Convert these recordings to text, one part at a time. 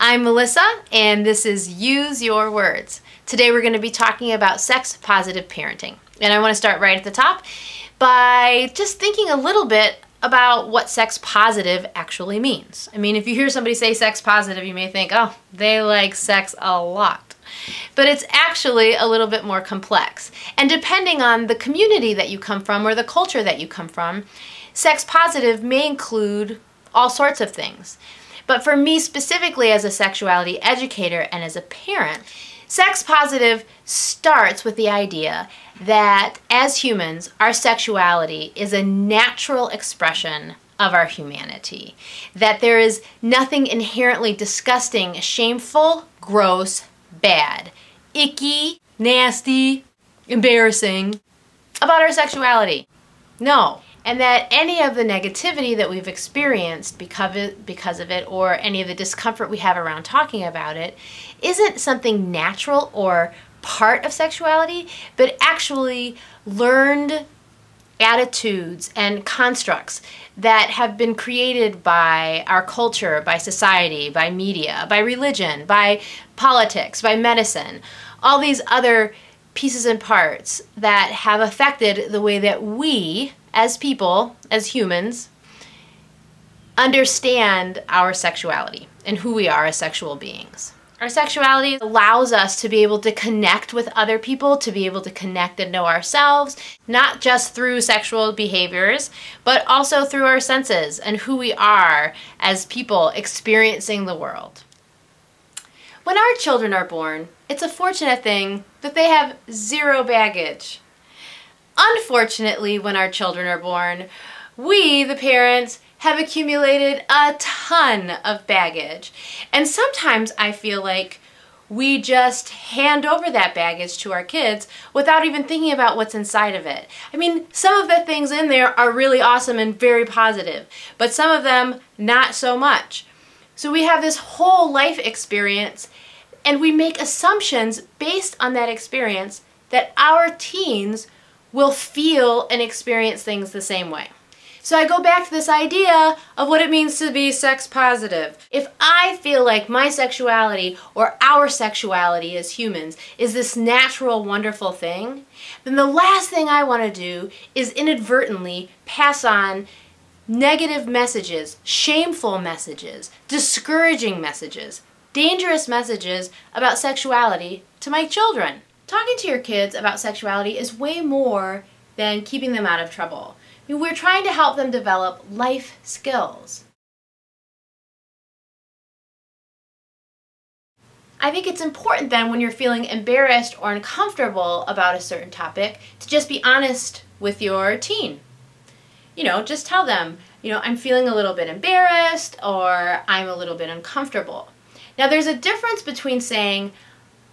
I'm Melissa, and this is Use Your Words. Today we're going to be talking about sex-positive parenting. And I want to start right at the top by just thinking a little bit about what sex-positive actually means. I mean, if you hear somebody say sex-positive, you may think, oh, they like sex a lot. But it's actually a little bit more complex. And depending on the community that you come from or the culture that you come from, sex-positive may include all sorts of things. But for me specifically as a sexuality educator and as a parent, sex-positive starts with the idea that as humans, our sexuality is a natural expression of our humanity. That there is nothing inherently disgusting, shameful, gross, bad, icky, nasty, embarrassing about our sexuality. No. And that any of the negativity that we've experienced because of it, or any of the discomfort we have around talking about it, isn't something natural or part of sexuality, but actually learned attitudes and constructs that have been created by our culture, by society, by media, by religion, by politics, by medicine, all these other pieces and parts that have affected the way that we, as people, as humans, understand our sexuality and who we are as sexual beings. Our sexuality allows us to be able to connect with other people, to be able to connect and know ourselves, not just through sexual behaviors, but also through our senses and who we are as people experiencing the world. When our children are born, it's a fortunate thing that they have zero baggage. Unfortunately, when our children are born, we, the parents, have accumulated a ton of baggage. And sometimes I feel like we just hand over that baggage to our kids without even thinking about what's inside of it. I mean, some of the things in there are really awesome and very positive, but some of them not so much. So we have this whole life experience, and we make assumptions based on that experience that our teens will feel and experience things the same way. So I go back to this idea of what it means to be sex positive. If I feel like my sexuality or our sexuality as humans is this natural, wonderful thing, then the last thing I want to do is inadvertently pass on negative messages, shameful messages, discouraging messages, dangerous messages about sexuality to my children. Talking to your kids about sexuality is way more than keeping them out of trouble. I mean, we're trying to help them develop life skills. I think it's important then when you're feeling embarrassed or uncomfortable about a certain topic to just be honest with your teen. You know, just tell them, I'm feeling a little bit embarrassed or I'm a little bit uncomfortable. Now there's a difference between saying,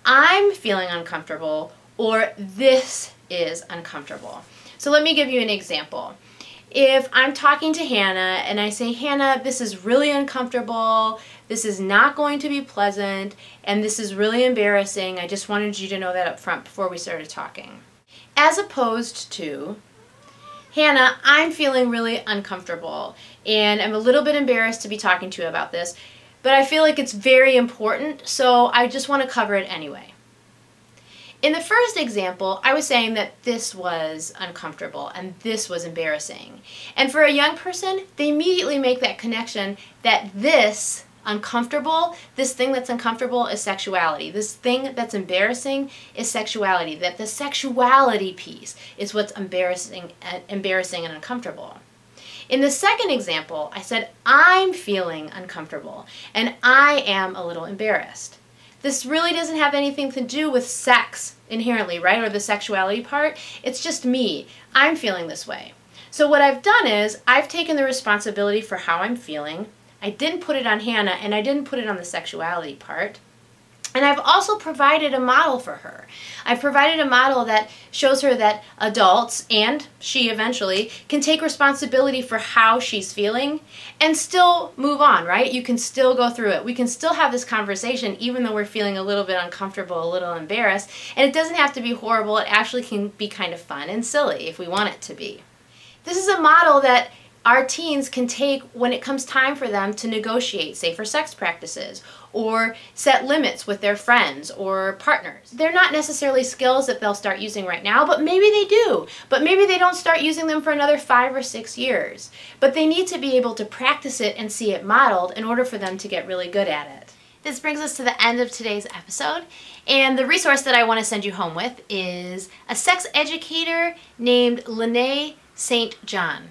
I'm feeling uncomfortable, or this is uncomfortable. So let me give you an example. If I'm talking to Hannah and I say, Hannah, this is really uncomfortable, this is not going to be pleasant, and this is really embarrassing, I just wanted you to know that up front before we started talking. As opposed to, Hannah, I'm feeling really uncomfortable, and I'm a little bit embarrassed to be talking to you about this, but I feel like it's very important, so I just want to cover it anyway. In the first example, I was saying that this was uncomfortable and this was embarrassing. And for a young person, they immediately make that connection that this uncomfortable, this thing that's uncomfortable is sexuality. This thing that's embarrassing is sexuality. That the sexuality piece is what's embarrassing and uncomfortable. In the second example, I said, I'm feeling uncomfortable and I am a little embarrassed. This really doesn't have anything to do with sex inherently, right? Or the sexuality part. It's just me. I'm feeling this way. So what I've done is I've taken the responsibility for how I'm feeling. I didn't put it on Hannah and I didn't put it on the sexuality part. And I've also provided a model for her. I've provided a model that shows her that adults, and she eventually, can take responsibility for how she's feeling and still move on, right? You can still go through it. We can still have this conversation even though we're feeling a little bit uncomfortable, a little embarrassed. And it doesn't have to be horrible. It actually can be kind of fun and silly if we want it to be. This is a model that our teens can take when it comes time for them to negotiate safer sex practices or set limits with their friends or partners. They're not necessarily skills that they'll start using right now, but maybe they do. But maybe they don't start using them for another 5 or 6 years. But they need to be able to practice it and see it modeled in order for them to get really good at it. This brings us to the end of today's episode, and the resource that I want to send you home with is a sex educator named Lene St. John.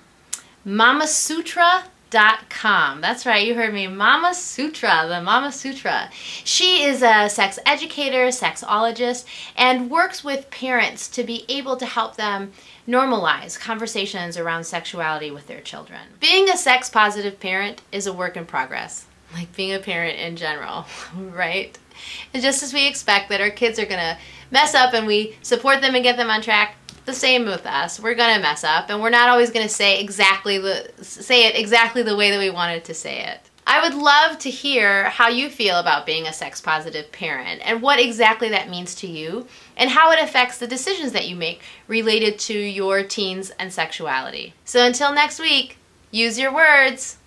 MamaSutra.com. That's right, you heard me. Mama Sutra, the Mama Sutra. She is a sex educator, sexologist, and works with parents to be able to help them normalize conversations around sexuality with their children. Being a sex-positive parent is a work in progress, like being a parent in general, right? And just as we expect that our kids are gonna mess up and we support them and get them on track, the same with us. We're gonna mess up, and we're not always gonna say it exactly the way that we wanted to say it. I would love to hear how you feel about being a sex-positive parent and what exactly that means to you and how it affects the decisions that you make related to your teens and sexuality. So until next week, use your words.